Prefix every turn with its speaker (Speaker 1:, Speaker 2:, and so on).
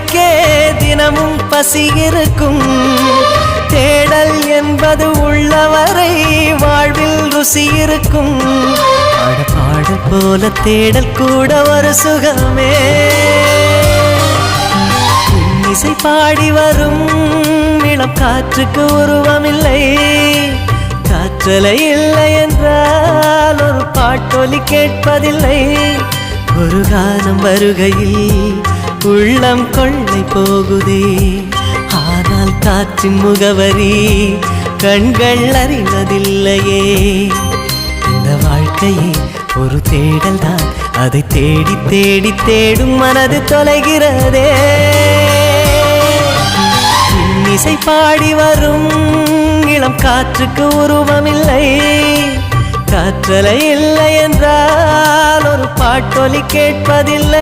Speaker 1: தேடலுக்கே தினமும் பசி இருக்கும். தேடல் என்பது உள்ளவரை வாழ்வில் ருசி இருக்கும். பாடல் போல தேடல் கூட ஒரு சுகமே. இசை பாடி வரும் இளம் காற்றுக்கு உருவமில்லை. காற்றலை இல்லை என்றால் ஒரு பாட்டொலி கேட்பதில்லை. ஒரு காலம் வருகையில் உள்ளம் கொள்ளை போகுதே. ஆனால் காற்றின் முகவரி கண்கள் அறிவதில்லையே. இந்த வாழ்க்கையே ஒரு தேடல் தான். அதை தேடி தேடி தேடும் மனது தொலைகிறதே. இசை பாடி வரும் இளம் காற்றுக்கு உருவமில்லை. காற்றலை இல்லை என்றால் ஒரு பாட்டொலி கேட்பதில்லை.